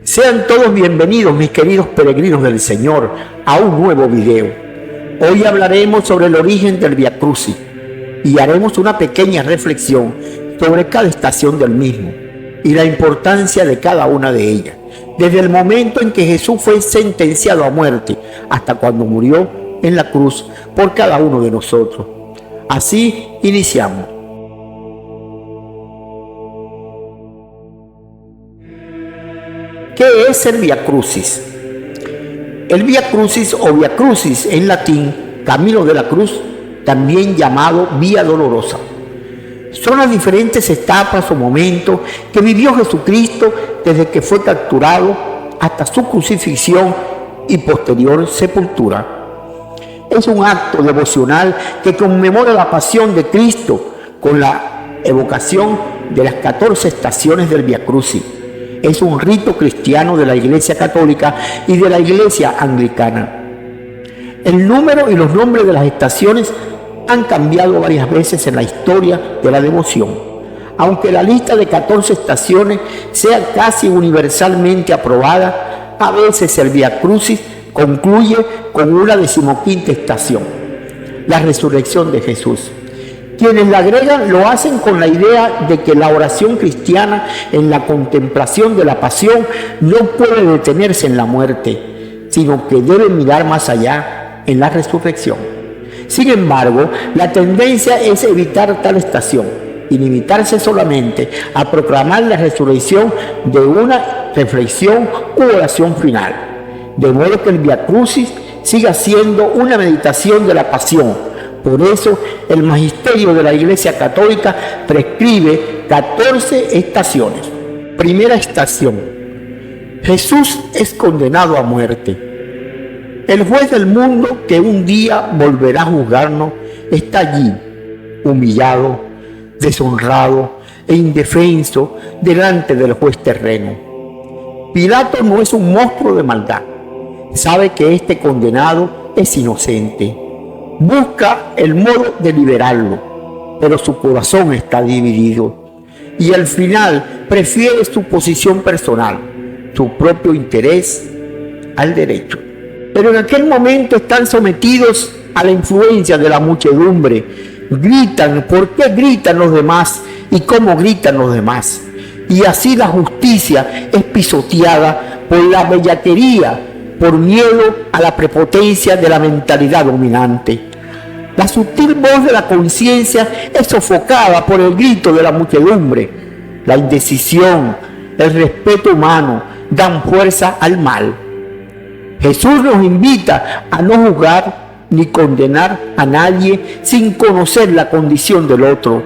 Sean todos bienvenidos, mis queridos peregrinos del Señor, a un nuevo video. Hoy hablaremos sobre el origen del Vía Crucis y haremos una pequeña reflexión sobre cada estación del mismo y la importancia de cada una de ellas, desde el momento en que Jesús fue sentenciado a muerte hasta cuando murió en la cruz por cada uno de nosotros. Así iniciamos. ¿Qué es el Vía Crucis? El Vía Crucis o Vía Crucis en latín, camino de la cruz, también llamado Vía Dolorosa. Son las diferentes etapas o momentos que vivió Jesucristo desde que fue capturado hasta su crucifixión y posterior sepultura. Es un acto devocional que conmemora la pasión de Cristo con la evocación de las 14 estaciones del Vía Crucis. Es un rito cristiano de la Iglesia Católica y de la Iglesia Anglicana. El número y los nombres de las estaciones han cambiado varias veces en la historia de la devoción. Aunque la lista de 14 estaciones sea casi universalmente aprobada, a veces el Vía Crucis concluye con una 15ª estación, la resurrección de Jesús. Quienes la agregan lo hacen con la idea de que la oración cristiana en la contemplación de la pasión no puede detenerse en la muerte, sino que debe mirar más allá en la resurrección. Sin embargo, la tendencia es evitar tal estación y limitarse solamente a proclamar la resurrección de una reflexión u oración final, de modo que el Vía Crucis siga siendo una meditación de la pasión. Por eso, el magisterio de la Iglesia Católica prescribe 14 estaciones. Primera estación: Jesús es condenado a muerte. El juez del mundo, que un día volverá a juzgarnos, está allí, humillado, deshonrado e indefenso delante del juez terreno. Pilato no es un monstruo de maldad. Sabe que este condenado es inocente. Busca el modo de liberarlo, pero su corazón está dividido y al final prefiere su posición personal, su propio interés al derecho. Pero en aquel momento están sometidos a la influencia de la muchedumbre. Gritan por qué gritan los demás y cómo gritan los demás. Y así la justicia es pisoteada por la bellaquería, por miedo a la prepotencia de la mentalidad dominante. La sutil voz de la conciencia es sofocada por el grito de la muchedumbre. La indecisión, el respeto humano dan fuerza al mal. Jesús nos invita a no juzgar ni condenar a nadie sin conocer la condición del otro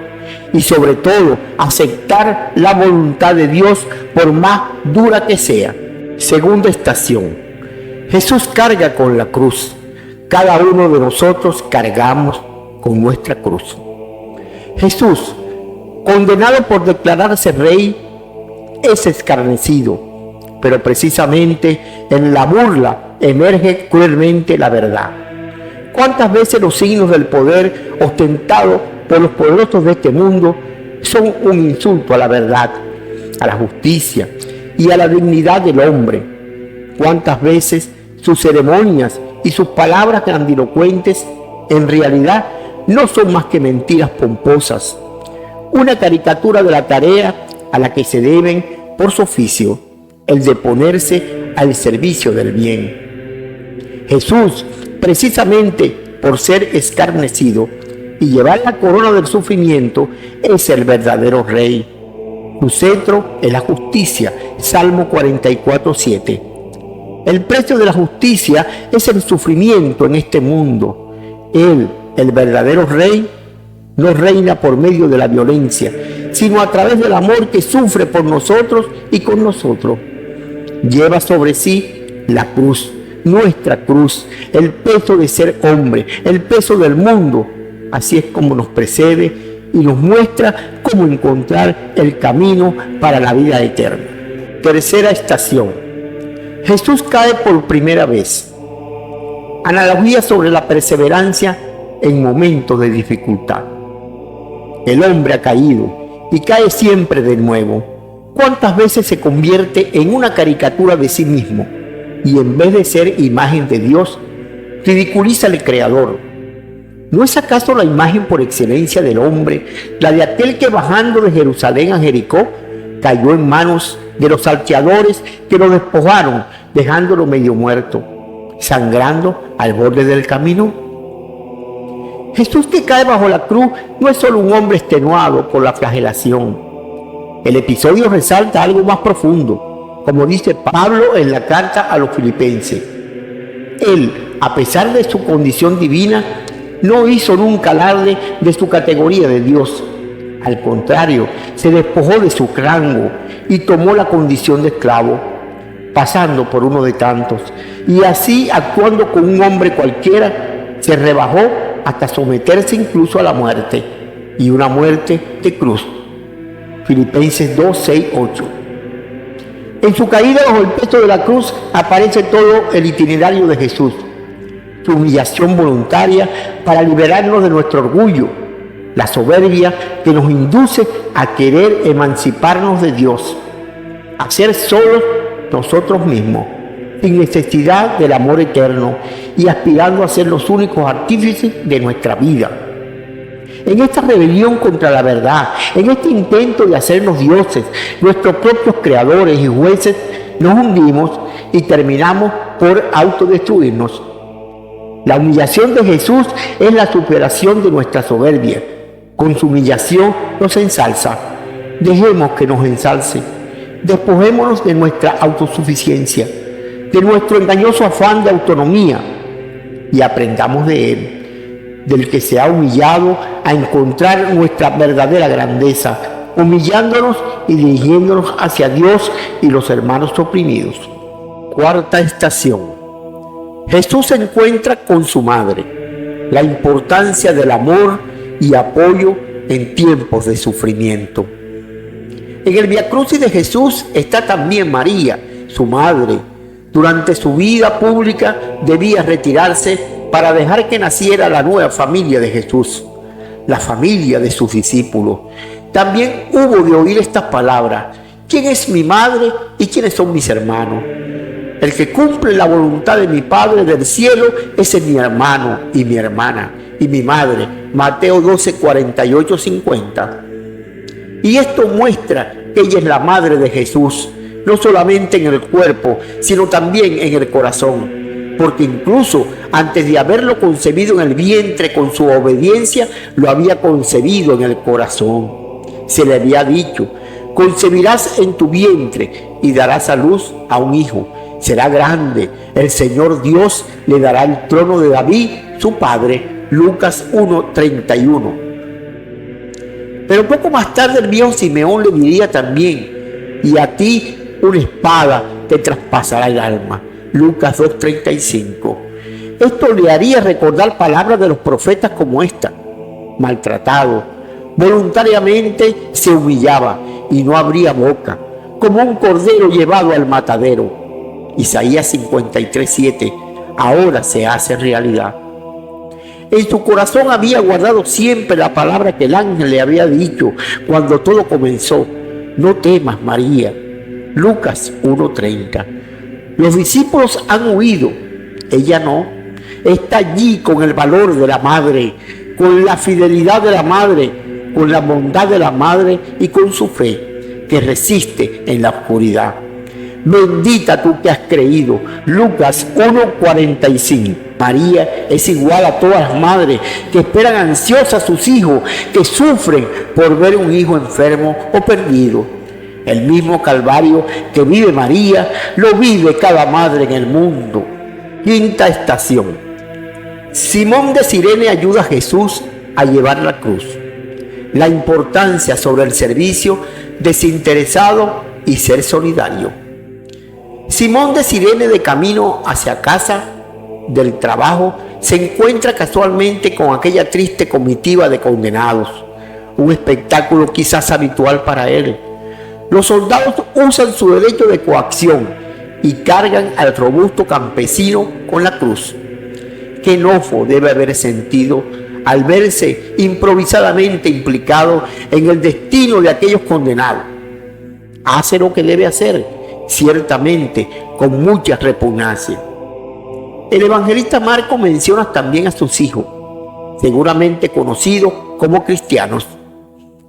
y sobre todo aceptar la voluntad de Dios por más dura que sea. Segunda estación: Jesús carga con la cruz. Cada uno de nosotros cargamos con nuestra cruz. Jesús, condenado por declararse rey, es escarnecido, pero precisamente en la burla emerge cruelmente la verdad. ¿Cuántas veces los signos del poder ostentado por los poderosos de este mundo son un insulto a la verdad, a la justicia y a la dignidad del hombre? ¿Cuántas veces sus ceremonias y sus palabras grandilocuentes en realidad no son más que mentiras pomposas, una caricatura de la tarea a la que se deben por su oficio, el de ponerse al servicio del bien? Jesús, precisamente por ser escarnecido y llevar la corona del sufrimiento, es el verdadero rey. Su cetro es la justicia, Salmo 44:7. El precio de la justicia es el sufrimiento en este mundo. Él, el verdadero rey, no reina por medio de la violencia, sino a través del amor que sufre por nosotros y con nosotros. Lleva sobre sí la cruz, nuestra cruz, el peso de ser hombre, el peso del mundo. Así es como nos precede y nos muestra cómo encontrar el camino para la vida eterna. Tercera estación: Jesús cae por primera vez. Analogía sobre la perseverancia en momentos de dificultad. El hombre ha caído y cae siempre de nuevo. cuántas veces se convierte en una caricatura de sí mismo y en vez de ser imagen de Dios, ridiculiza al Creador. ¿No es acaso la imagen por excelencia del hombre, la de aquel que bajando de Jerusalén a Jericó, cayó en manos de los salteadores que lo despojaron, dejándolo medio muerto, sangrando al borde del camino? Jesús que cae bajo la cruz no es solo un hombre extenuado por la flagelación. El episodio resalta algo más profundo, como dice Pablo en la carta a los Filipenses. Él, a pesar de su condición divina, no hizo nunca alarde de su categoría de Dios. Al contrario, se despojó de su rango y tomó la condición de esclavo, pasando por uno de tantos. Y así, actuando como un hombre cualquiera, se rebajó hasta someterse incluso a la muerte, y una muerte de cruz. Filipenses 2, 6, 8. En su caída bajo el peso de la cruz aparece todo el itinerario de Jesús. Su humillación voluntaria para liberarnos de nuestro orgullo, la soberbia que nos induce a querer emanciparnos de Dios, a ser solos nosotros mismos, sin necesidad del amor eterno y aspirando a ser los únicos artífices de nuestra vida. En esta rebelión contra la verdad, en este intento de hacernos dioses, nuestros propios creadores y jueces, nos hundimos y terminamos por autodestruirnos. La humillación de Jesús es la superación de nuestra soberbia. Con su humillación nos ensalza. Dejemos que nos ensalce. Despojémonos de nuestra autosuficiencia, de nuestro engañoso afán de autonomía, y aprendamos de Él, del que se ha humillado, a encontrar nuestra verdadera grandeza, humillándonos y dirigiéndonos hacia Dios y los hermanos oprimidos. Cuarta estación. Jesús se encuentra con su madre. La importancia del amor y apoyo en tiempos de sufrimiento. En el Viacrucis de Jesús está también María, su madre. Durante su vida pública debía retirarse para dejar que naciera la nueva familia de Jesús, la familia de sus discípulos. También hubo de oír estas palabras: ¿quién es mi madre y quiénes son mis hermanos? El que cumple la voluntad de mi Padre del cielo, ese es mi hermano y mi hermana y mi madre. Mateo 12, 48, 50. Y esto muestra que ella es la madre de Jesús, no solamente en el cuerpo, sino también en el corazón. Porque incluso antes de haberlo concebido en el vientre con su obediencia, lo había concebido en el corazón. Se le había dicho: concebirás en tu vientre y darás a luz a un hijo. Será grande, el Señor Dios le dará el trono de David, su padre. Lucas 1:31. Pero poco más tarde el viejo Simeón le diría también: y a ti una espada te traspasará el alma. Lucas 2:35. Esto le haría recordar palabras de los profetas como esta: maltratado, voluntariamente se humillaba y no abría boca, como un cordero llevado al matadero. Isaías 53:7. Ahora se hace realidad. En su corazón había guardado siempre la palabra que el ángel le había dicho cuando todo comenzó: no temas, María. Lucas 1:30. Los discípulos han huido, ella no. Está allí con el valor de la madre, con la fidelidad de la madre, con la bondad de la madre y con su fe, que resiste en la oscuridad. Bendita tú que has creído. Lucas 1:45. María es igual a todas las madres que esperan ansiosas a sus hijos, que sufren por ver un hijo enfermo o perdido. El mismo calvario que vive María, lo vive cada madre en el mundo. Quinta estación. Simón de Cirene ayuda a Jesús a llevar la cruz. La importancia sobre el servicio desinteresado y ser solidario. Simón de Cirene, de camino hacia casa del trabajo, se encuentra casualmente con aquella triste comitiva de condenados, un espectáculo quizás habitual para él. Los soldados usan su derecho de coacción y cargan al robusto campesino con la cruz. Qué enojo debe haber sentido al verse improvisadamente implicado en el destino de aquellos condenados. hace lo que debe hacer, ciertamente con mucha repugnancia. El evangelista Marcos menciona también a sus hijos, seguramente conocidos como cristianos,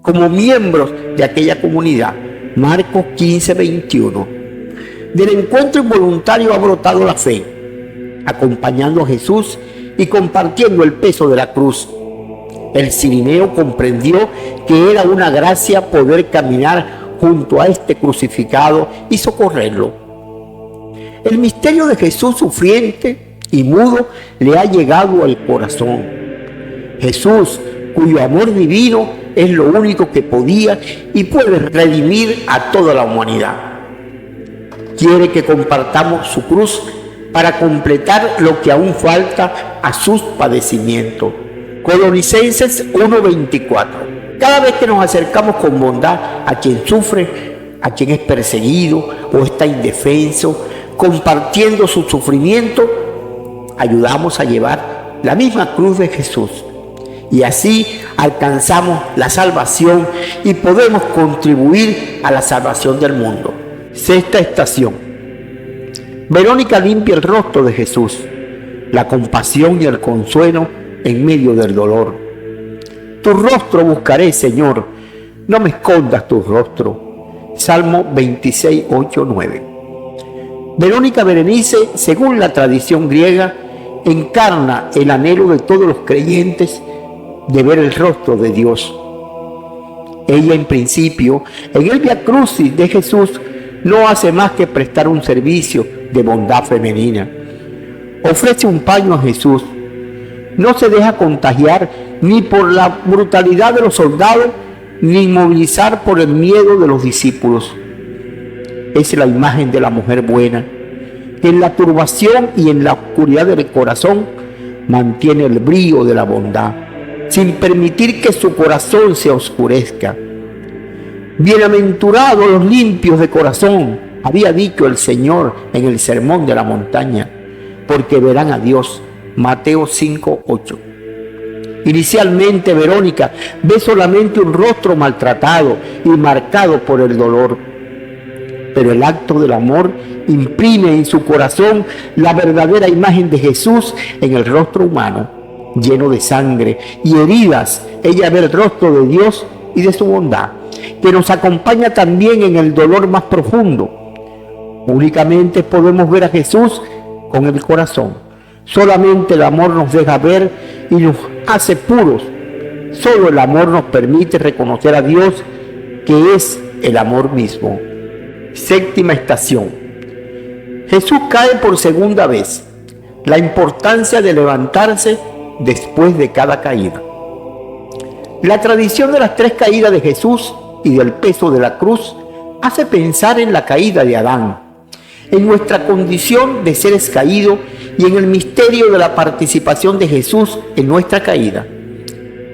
como miembros de aquella comunidad. Marcos 15:21. Del encuentro involuntario ha brotado la fe, acompañando a Jesús y compartiendo el peso de la cruz. El cirineo comprendió que era una gracia poder caminar junto a este crucificado y socorrerlo. El misterio de Jesús sufriente y mudo le ha llegado al corazón. Jesús, cuyo amor divino es lo único que podía y puede redimir a toda la humanidad, quiere que compartamos su cruz para completar lo que aún falta a sus padecimientos. Colosenses 1:24. Cada vez que nos acercamos con bondad a quien sufre, a quien es perseguido o está indefenso, compartiendo su sufrimiento, ayudamos a llevar la misma cruz de Jesús. Y así alcanzamos la salvación y podemos contribuir a la salvación del mundo. Sexta estación. Verónica limpia el rostro de Jesús, la compasión y el consuelo en medio del dolor. Tu rostro buscaré, Señor, no me escondas tu rostro. Salmo 26, 8, 9. Verónica Berenice, según la tradición griega, encarna el anhelo de todos los creyentes de ver el rostro de Dios. Ella, en principio, en el Via Crucis de Jesús, no hace más que prestar un servicio de bondad femenina. Ofrece un paño a Jesús. No se deja contagiar ni por la brutalidad de los soldados, ni inmovilizar por el miedo de los discípulos. Es la imagen de la mujer buena, que en la turbación y en la oscuridad del corazón mantiene el brillo de la bondad, sin permitir que su corazón se oscurezca. Bienaventurados los limpios de corazón, había dicho el Señor en el Sermón de la Montaña, porque verán a Dios. Mateo 5:8. Inicialmente Verónica ve solamente un rostro maltratado y marcado por el dolor, pero el acto del amor imprime en su corazón la verdadera imagen de Jesús en el rostro humano, lleno de sangre y heridas. Ella ve el rostro de Dios y de su bondad, que nos acompaña también en el dolor más profundo. Únicamente podemos ver a Jesús con el corazón. Solamente el amor nos deja ver y nos hace puros. Solo el amor nos permite reconocer a Dios, que es el amor mismo. Séptima estación. Jesús cae por segunda vez. La importancia de levantarse después de cada caída. La tradición de las 3 caídas de Jesús y del peso de la cruz hace pensar en la caída de Adán, en nuestra condición de seres caídos y en el misterio de la participación de Jesús en nuestra caída.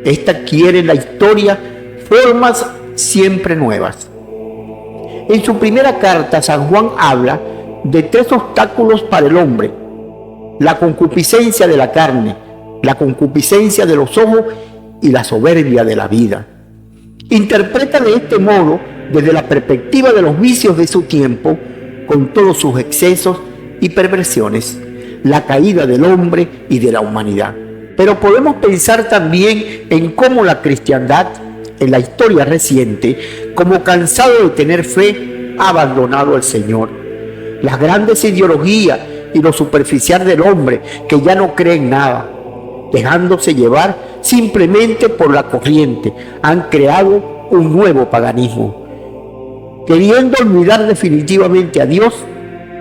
Esta adquiere en la historia formas siempre nuevas. En su primera carta, San Juan habla de 3 obstáculos para el hombre: la concupiscencia de la carne, la concupiscencia de los ojos y la soberbia de la vida. Interpreta de este modo, desde la perspectiva de los vicios de su tiempo, con todos sus excesos y perversiones, la caída del hombre y de la humanidad. Pero podemos pensar también en cómo la cristiandad, en la historia reciente, como cansado de tener fe, ha abandonado al Señor. Las grandes ideologías y lo superficial del hombre, que ya no cree en nada, dejándose llevar simplemente por la corriente, han creado un nuevo paganismo. Queriendo olvidar definitivamente a Dios,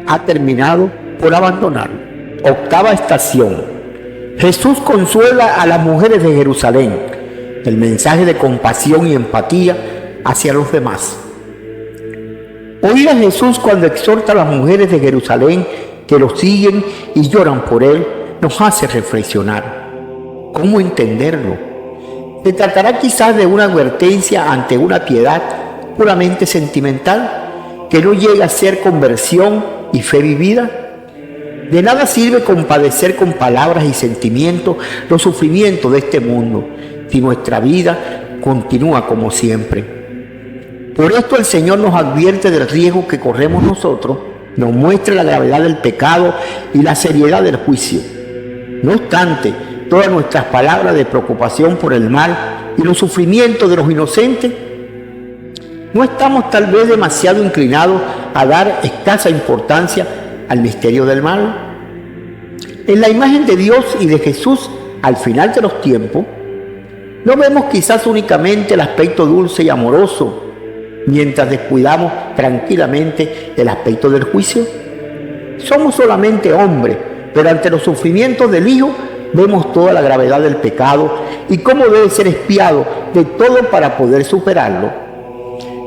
ha terminado por abandonarlo. Octava estación. Jesús consuela a las mujeres de Jerusalén. El mensaje de compasión y empatía hacia los demás. Oír a Jesús cuando exhorta a las mujeres de Jerusalén que lo siguen y lloran por él nos hace reflexionar. ¿Cómo entenderlo? ¿Se tratará quizás de una advertencia ante una piedad puramente sentimental que no llega a ser conversión y fe vivida? De nada sirve compadecer con palabras y sentimientos los sufrimientos de este mundo si nuestra vida continúa como siempre. Por esto el Señor nos advierte del riesgo que corremos nosotros, nos muestra la gravedad del pecado y la seriedad del juicio. No obstante, todas nuestras palabras de preocupación por el mal y los sufrimientos de los inocentes, ¿no estamos tal vez demasiado inclinados a dar escasa importancia al misterio del mal? En la imagen de Dios y de Jesús, al final de los tiempos, no vemos quizás únicamente el aspecto dulce y amoroso, mientras descuidamos tranquilamente el aspecto del juicio. Somos solamente hombres, pero ante los sufrimientos del Hijo vemos toda la gravedad del pecado y cómo debe ser expiado de todo para poder superarlo.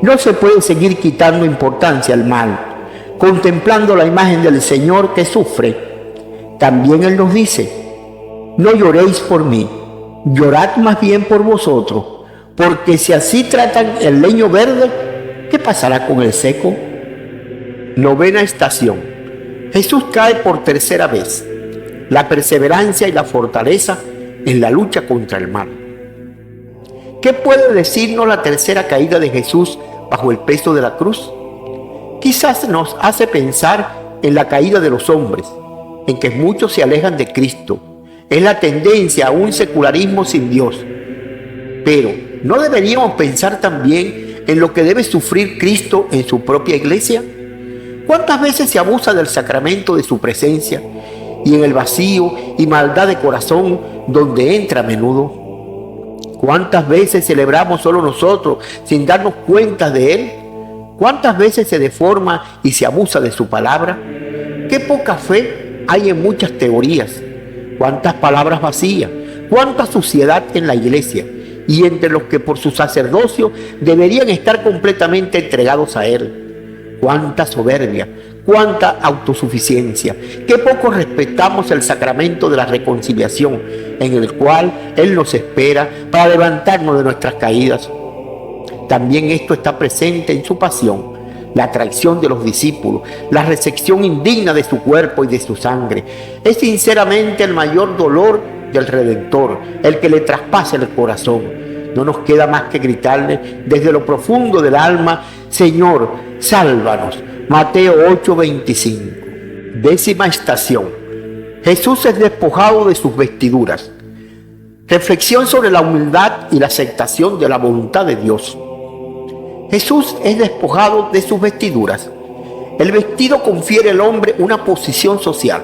No se puede seguir quitando importancia al mal, contemplando la imagen del Señor que sufre. También Él nos dice: no lloréis por mí, llorad más bien por vosotros, porque si así tratan el leño verde, ¿qué pasará con el seco? Novena estación. Jesús cae por tercera vez. La perseverancia y la fortaleza en la lucha contra el mal. ¿Qué puede decirnos la tercera caída de Jesús bajo el peso de la cruz? Quizás nos hace pensar en la caída de los hombres, en que muchos se alejan de Cristo. Es la tendencia a un secularismo sin Dios. Pero, ¿no deberíamos pensar también en lo que debe sufrir Cristo en su propia iglesia? ¿Cuántas veces se abusa del sacramento de su presencia y en el vacío y maldad de corazón donde entra a menudo? ¿Cuántas veces celebramos solo nosotros sin darnos cuenta de Él? ¿Cuántas veces se deforma y se abusa de su palabra? ¡Qué poca fe hay en muchas teorías! ¡Cuántas palabras vacías! ¡Cuánta suciedad en la iglesia! Y entre los que por su sacerdocio deberían estar completamente entregados a Él. ¡Cuánta soberbia! ¡Cuánta autosuficiencia! ¡Qué poco respetamos el sacramento de la reconciliación, en el cual Él nos espera para levantarnos de nuestras caídas! También esto está presente en su pasión, la traición de los discípulos, la recepción indigna de su cuerpo y de su sangre. Es sinceramente el mayor dolor del Redentor, el que le traspasa el corazón. No nos queda más que gritarle desde lo profundo del alma: Señor, sálvanos. Mateo 8:25. Décima estación. Jesús es despojado de sus vestiduras. Reflexión sobre la humildad y la aceptación de la voluntad de Dios. Jesús es despojado de sus vestiduras. El vestido confiere al hombre una posición social,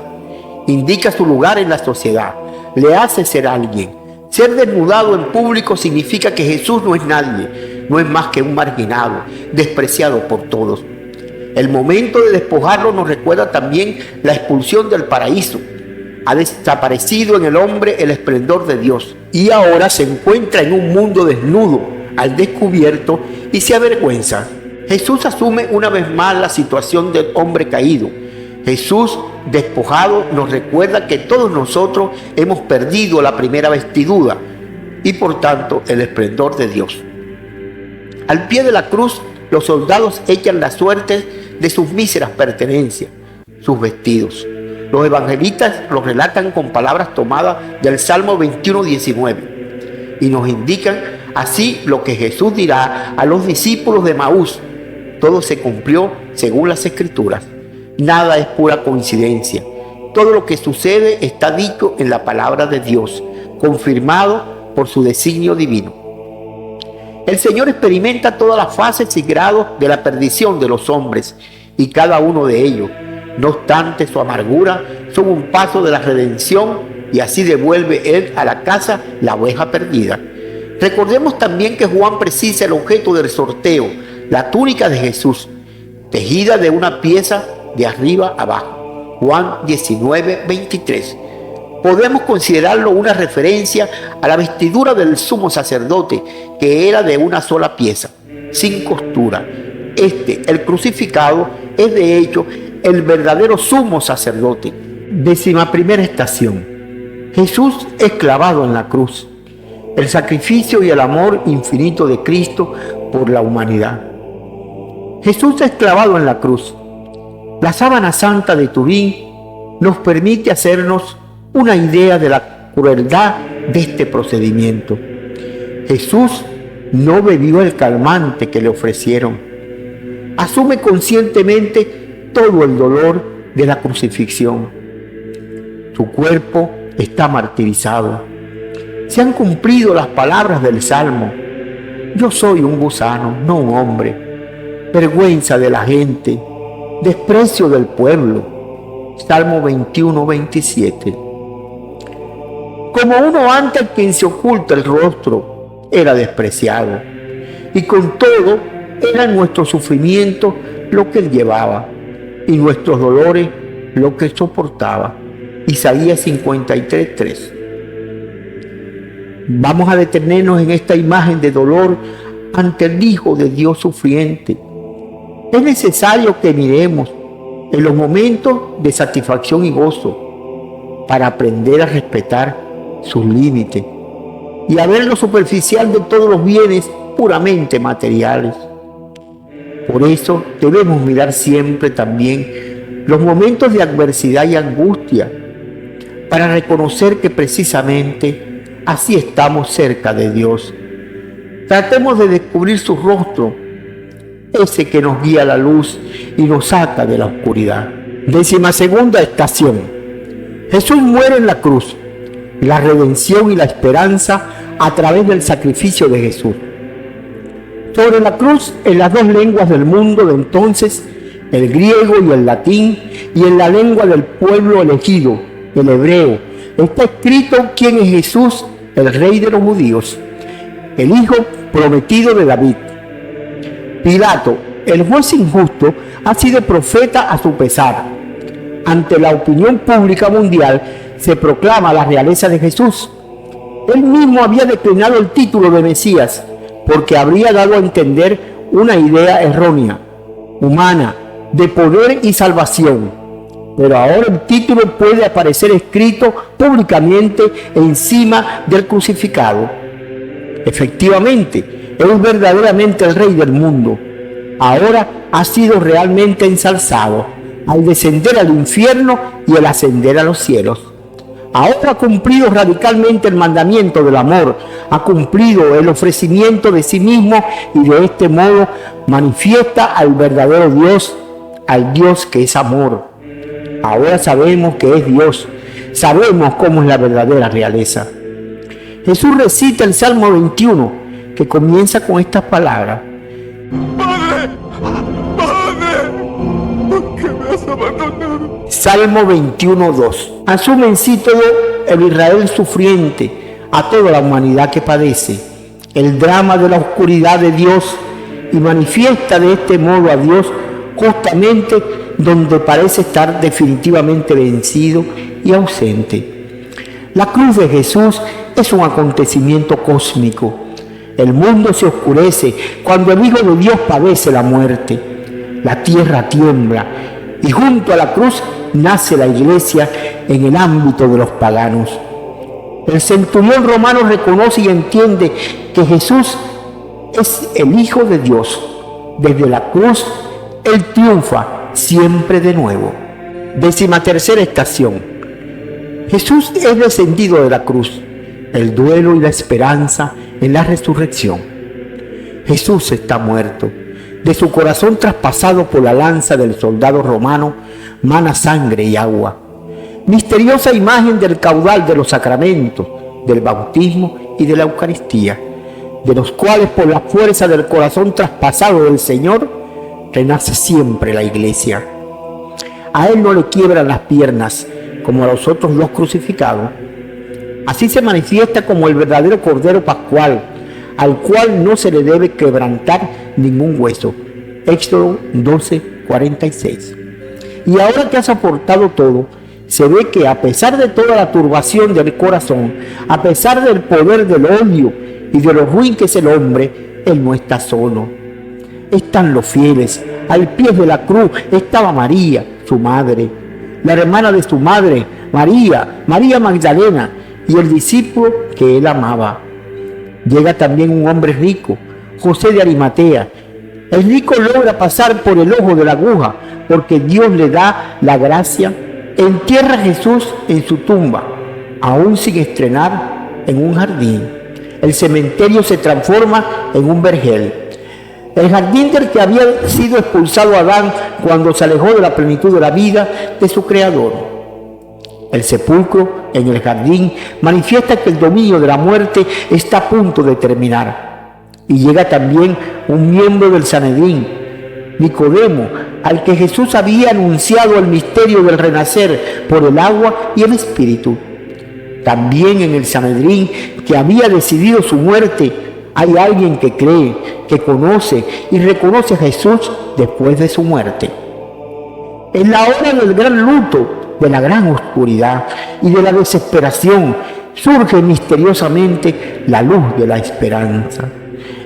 indica su lugar en la sociedad, le hace ser alguien. Ser desnudado en público significa que Jesús no es nadie, no es más que un marginado, despreciado por todos. El momento de despojarlo nos recuerda también la expulsión del paraíso. Ha desaparecido en el hombre el esplendor de Dios y ahora se encuentra en un mundo desnudo, al descubierto, y se avergüenza. Jesús asume una vez más la situación del hombre caído. Jesús despojado nos recuerda que todos nosotros hemos perdido la primera vestidura y por tanto el esplendor de Dios. Al pie de la cruz, los soldados echan la suerte de sus míseras pertenencias, sus vestidos. Los evangelistas los relatan con palabras tomadas del Salmo 21:19 y nos indican así lo que Jesús dirá a los discípulos de Maús. Todo se cumplió según las Escrituras. Nada es pura coincidencia. Todo lo que sucede está dicho en la palabra de Dios, confirmado por su designio divino. El Señor experimenta todas las fases y grados de la perdición de los hombres y cada uno de ellos. No obstante, su amargura son un paso de la redención y así devuelve Él a la casa la oveja perdida. Recordemos también que Juan precisa el objeto del sorteo, la túnica de Jesús, tejida de una pieza de arriba abajo. Juan 19:23. Podemos considerarlo una referencia a la vestidura del sumo sacerdote, que era de una sola pieza, sin costura. El crucificado, es de hecho el verdadero sumo sacerdote. 11ª estación. Jesús es clavado en la cruz. El sacrificio y el amor infinito de Cristo por la humanidad. Jesús es clavado en la cruz. La sábana santa de Turín nos permite hacernos una idea de la crueldad de este procedimiento. Jesús no bebió el calmante que le ofrecieron. Asume conscientemente todo el dolor de la crucifixión. Su cuerpo está martirizado. Se han cumplido las palabras del Salmo: yo soy un gusano, no un hombre, vergüenza de la gente, desprecio del pueblo. Salmo 21, 27. Como uno ante quien se oculta el rostro, era despreciado, y con todo era nuestro sufrimiento lo que él llevaba, y nuestros dolores lo que soportaba. Isaías 53, 3. Vamos a detenernos en esta imagen de dolor ante el Hijo de Dios sufriente. Es necesario que miremos en los momentos de satisfacción y gozo para aprender a respetar sus límites y a ver lo superficial de todos los bienes puramente materiales. Por eso debemos mirar siempre también los momentos de adversidad y angustia para reconocer que precisamente así estamos cerca de Dios. Tratemos de descubrir su rostro, ese que nos guía a la luz y nos saca de la oscuridad. 12ª estación. Jesús muere en la cruz. La redención y la esperanza a través del sacrificio de Jesús. Sobre la cruz, en las dos lenguas del mundo de entonces, el griego y el latín, y en la lengua del pueblo elegido, el hebreo, está escrito quién es Jesús, el Rey de los judíos, el Hijo prometido de David. Pilato, el juez injusto, ha sido profeta a su pesar. Ante la opinión pública mundial se proclama la realeza de Jesús. Él mismo había declinado el título de Mesías porque habría dado a entender una idea errónea, humana, de poder y salvación. Pero ahora el título puede aparecer escrito públicamente encima del crucificado. Efectivamente, es verdaderamente el Rey del mundo. Ahora ha sido realmente ensalzado al descender al infierno y al ascender a los cielos. Ahora ha cumplido radicalmente el mandamiento del amor, ha cumplido el ofrecimiento de sí mismo y de este modo manifiesta al verdadero Dios, al Dios que es amor. Ahora sabemos que es Dios, sabemos cómo es la verdadera realeza. Jesús recita el Salmo 21, que comienza con estas palabras: ¡Padre! ¡Padre! ¿Por qué me has abandonado? Salmo 21, 2. Asume en sí todo el Israel sufriente, a toda la humanidad que padece, el drama de la oscuridad de Dios, y manifiesta de este modo a Dios justamente donde parece estar definitivamente vencido y ausente. La cruz de Jesús es un acontecimiento cósmico. El mundo se oscurece cuando el Hijo de Dios padece la muerte. La tierra tiembla y junto a la cruz nace la iglesia en el ámbito de los paganos. El centurión romano reconoce y entiende que Jesús es el Hijo de Dios. Desde la cruz, Él triunfa siempre de nuevo. 13ª estación. Jesús es descendido de la cruz, el duelo y la esperanza en la resurrección. Jesús está muerto. De su corazón traspasado por la lanza del soldado romano, mana sangre y agua. Misteriosa imagen del caudal de los sacramentos, del bautismo y de la Eucaristía, de los cuales por la fuerza del corazón traspasado del Señor, renace siempre la iglesia. A Él no le quiebran las piernas, como a los otros dos crucificados. Así se manifiesta como el verdadero Cordero Pascual, al cual no se le debe quebrantar ningún hueso. Éxodo 12, 46. Y ahora que ha soportado todo, se ve que a pesar de toda la turbación del corazón, a pesar del poder del odio y de lo ruin que es el hombre, Él no está solo. Están los fieles. Al pie de la cruz estaba María, su madre, la hermana de su madre, María Magdalena, y el discípulo que Él amaba. Llega también un hombre rico, José de Arimatea. El rico logra pasar por el ojo de la aguja porque Dios le da la gracia. Entierra a Jesús en su tumba, aún sin estrenar, en un jardín. El cementerio se transforma en un vergel. El jardín del que había sido expulsado Adán cuando se alejó de la plenitud de la vida de su creador. El sepulcro en el jardín manifiesta que el dominio de la muerte está a punto de terminar. Y llega también un miembro del Sanedrín, Nicodemo, al que Jesús había anunciado el misterio del renacer por el agua y el Espíritu. También en el Sanedrín, que había decidido su muerte, hay alguien que cree, que conoce y reconoce a Jesús después de su muerte. En la hora del gran luto, de la gran oscuridad y de la desesperación, surge misteriosamente la luz de la esperanza.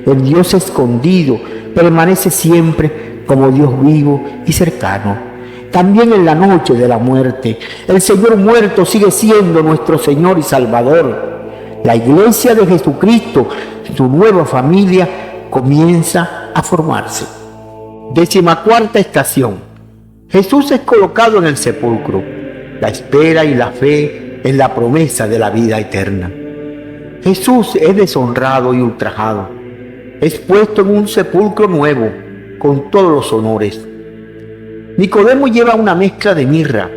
El Dios escondido permanece siempre como Dios vivo y cercano. También en la noche de la muerte, el Señor muerto sigue siendo nuestro Señor y Salvador. La Iglesia de Jesucristo, su nueva familia, comienza a formarse. 14ª estación. Jesús es colocado en el sepulcro. La espera y la fe en la promesa de la vida eterna. Jesús es deshonrado y ultrajado. Es puesto en un sepulcro nuevo, con todos los honores. Nicodemo lleva una mezcla de mirra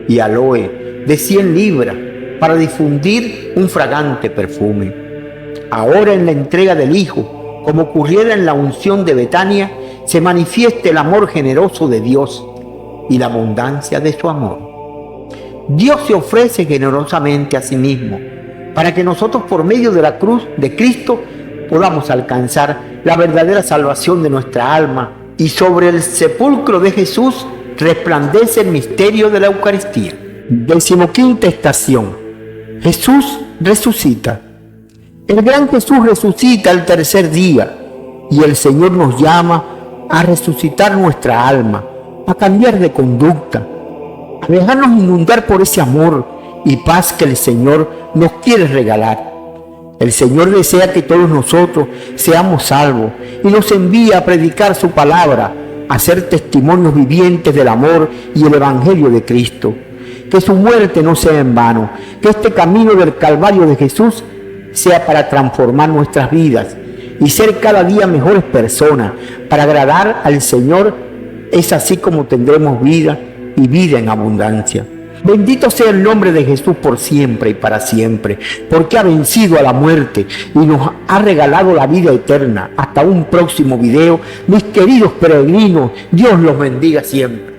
y aloe de 100 libras para difundir un fragante perfume. Ahora en la entrega del Hijo, como ocurriera en la unción de Betania, se manifiesta el amor generoso de Dios y la abundancia de su amor. Dios se ofrece generosamente a sí mismo para que nosotros por medio de la cruz de Cristo podamos alcanzar la verdadera salvación de nuestra alma, y sobre el sepulcro de Jesús resplandece el misterio de la Eucaristía. 15ª estación. Jesús resucita. El gran Jesús resucita el tercer día y el Señor nos llama a resucitar nuestra alma, a cambiar de conducta, a dejarnos inundar por ese amor y paz que el Señor nos quiere regalar. El Señor desea que todos nosotros seamos salvos y nos envía a predicar su palabra, a ser testimonios vivientes del amor y el Evangelio de Cristo. Que su muerte no sea en vano, que este camino del Calvario de Jesús sea para transformar nuestras vidas y ser cada día mejores personas. Para agradar al Señor es así como tendremos vida y vida en abundancia. Bendito sea el nombre de Jesús por siempre y para siempre, porque ha vencido a la muerte y nos ha regalado la vida eterna. Hasta un próximo video, mis queridos peregrinos, Dios los bendiga siempre.